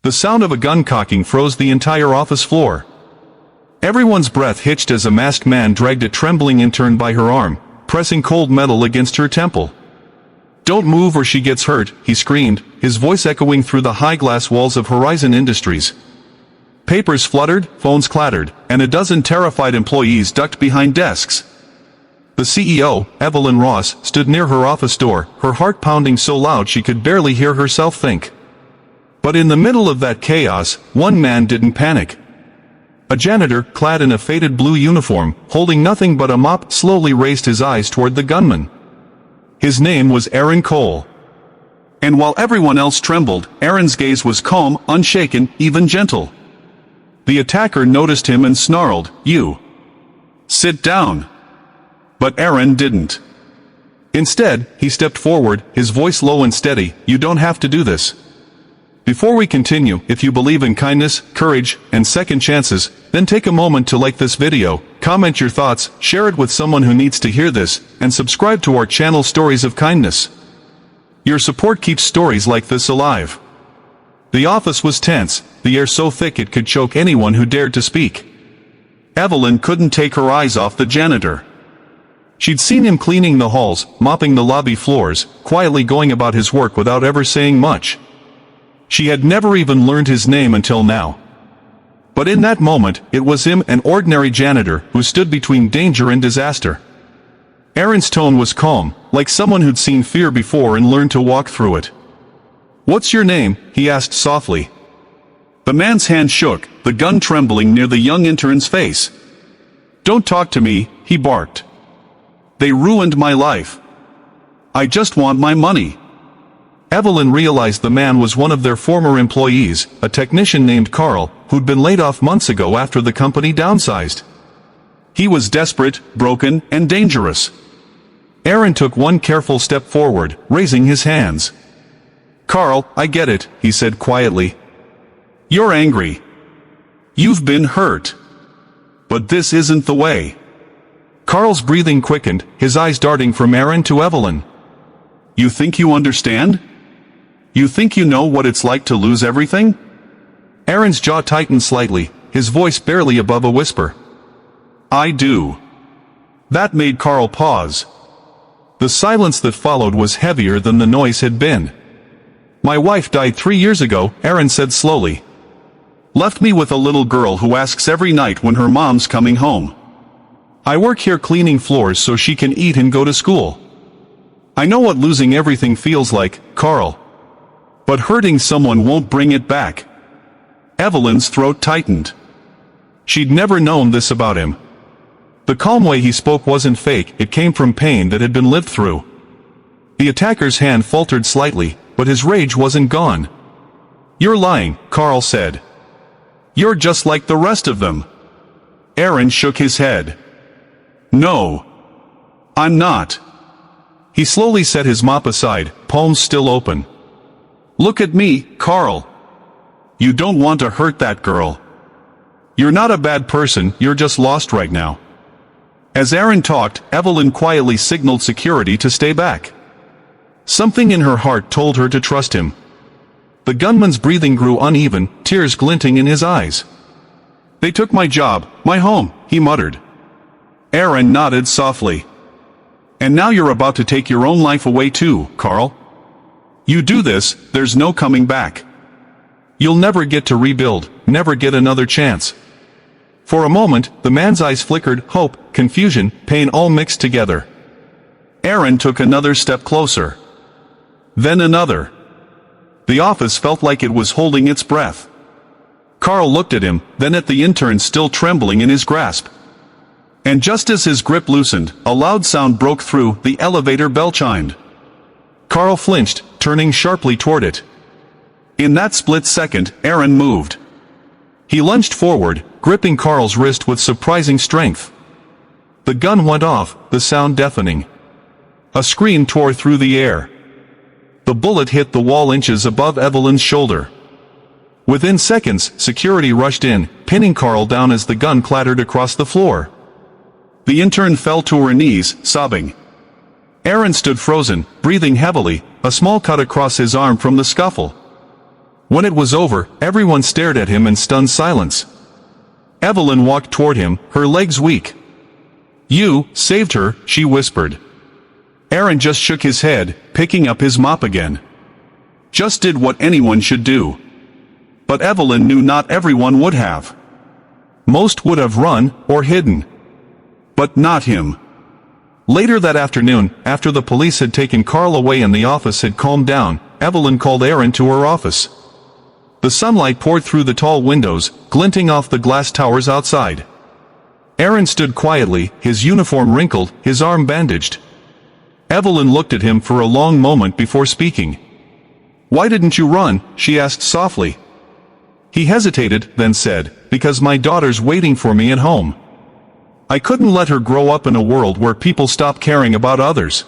The sound of a gun cocking froze the entire office floor. Everyone's breath hitched as a masked man dragged a trembling intern by her arm, pressing cold metal against her temple. "Don't move or she gets hurt," he screamed, his voice echoing through the high glass walls of Horizon Industries. Papers fluttered, phones clattered, and a dozen terrified employees ducked behind desks. The CEO, Evelyn Ross, stood near her office door, her heart pounding so loud she could barely hear herself think. But in the middle of that chaos, one man didn't panic. A janitor, clad in a faded blue uniform, holding nothing but a mop, slowly raised his eyes toward the gunman. His name was Aaron Cole. And while everyone else trembled, Aaron's gaze was calm, unshaken, even gentle. The attacker noticed him and snarled, "You. Sit down." But Aaron didn't. Instead, he stepped forward, his voice low and steady, "You don't have to do this. Before we continue, if you believe in kindness, courage, and second chances, then take a moment to like this video, comment your thoughts, share it with someone who needs to hear this, and subscribe to our channel Stories of Kindness. Your support keeps stories like this alive." The office was tense, the air so thick it could choke anyone who dared to speak. Evelyn couldn't take her eyes off the janitor. She'd seen him cleaning the halls, mopping the lobby floors, quietly going about his work without ever saying much. She had never even learned his name until now. But in that moment, it was him, an ordinary janitor, who stood between danger and disaster. Aaron's tone was calm, like someone who'd seen fear before and learned to walk through it. "What's your name?" he asked softly. The man's hand shook, the gun trembling near the young intern's face. "Don't talk to me," he barked. "They ruined my life. I just want my money." Evelyn realized the man was one of their former employees, a technician named Carl, who'd been laid off months ago after the company downsized. He was desperate, broken, and dangerous. Aaron took one careful step forward, raising his hands. "Carl, I get it," he said quietly. "You're angry. You've been hurt. But this isn't the way." Carl's breathing quickened, his eyes darting from Aaron to Evelyn. "You think you understand? You think you know what it's like to lose everything?" Aaron's jaw tightened slightly, his voice barely above a whisper. "I do." That made Carl pause. The silence that followed was heavier than the noise had been. "My wife died 3 years ago," Aaron said slowly. "Left me with a little girl who asks every night when her mom's coming home. I work here cleaning floors so she can eat and go to school. I know what losing everything feels like, Carl. But hurting someone won't bring it back." Evelyn's throat tightened. She'd never known this about him. The calm way he spoke wasn't fake, it came from pain that had been lived through. The attacker's hand faltered slightly, but his rage wasn't gone. "You're lying," Carl said. "You're just like the rest of them." Aaron shook his head. "No. I'm not." He slowly set his mop aside, palms still open. "Look at me, Carl. You don't want to hurt that girl. You're not a bad person, you're just lost right now." As Aaron talked, Evelyn quietly signaled security to stay back. Something in her heart told her to trust him. The gunman's breathing grew uneven, tears glinting in his eyes. "They took my job, my home," he muttered. Aaron nodded softly. "And now you're about to take your own life away too, Carl. You do this, there's no coming back. You'll never get to rebuild, never get another chance." For a moment, the man's eyes flickered, hope, confusion, pain all mixed together. Aaron took another step closer. Then another. The office felt like it was holding its breath. Carl looked at him, then at the intern still trembling in his grasp. And just as his grip loosened, a loud sound broke through, the elevator bell chimed. Carl flinched, turning sharply toward it. In that split second, Aaron moved. He lunged forward, gripping Carl's wrist with surprising strength. The gun went off, the sound deafening. A scream tore through the air. The bullet hit the wall inches above Evelyn's shoulder. Within seconds, security rushed in, pinning Carl down as the gun clattered across the floor. The intern fell to her knees, sobbing. Aaron stood frozen, breathing heavily, a small cut across his arm from the scuffle. When it was over, everyone stared at him in stunned silence. Evelyn walked toward him, her legs weak. "You saved her," she whispered. Aaron just shook his head, picking up his mop again. "Just did what anyone should do." But Evelyn knew not everyone would have. Most would have run, or hidden. But not him. Later that afternoon, after the police had taken Carl away and the office had calmed down, Evelyn called Aaron to her office. The sunlight poured through the tall windows, glinting off the glass towers outside. Aaron stood quietly, his uniform wrinkled, his arm bandaged. Evelyn looked at him for a long moment before speaking. "Why didn't you run?" she asked softly. He hesitated, then said, "Because my daughter's waiting for me at home. I couldn't let her grow up in a world where people stop caring about others."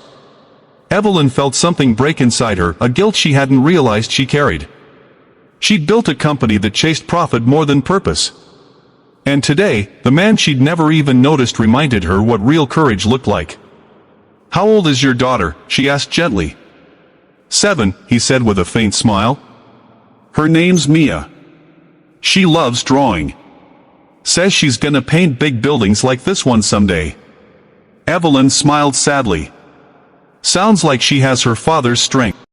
Evelyn felt something break inside her, a guilt she hadn't realized she carried. She'd built a company that chased profit more than purpose. And today, the man she'd never even noticed reminded her what real courage looked like. "How old is your daughter?" she asked gently. 7, he said with a faint smile. "Her name's Mia. She loves drawing. Says she's gonna paint big buildings like this one someday." Evelyn smiled sadly. "Sounds like she has her father's strength."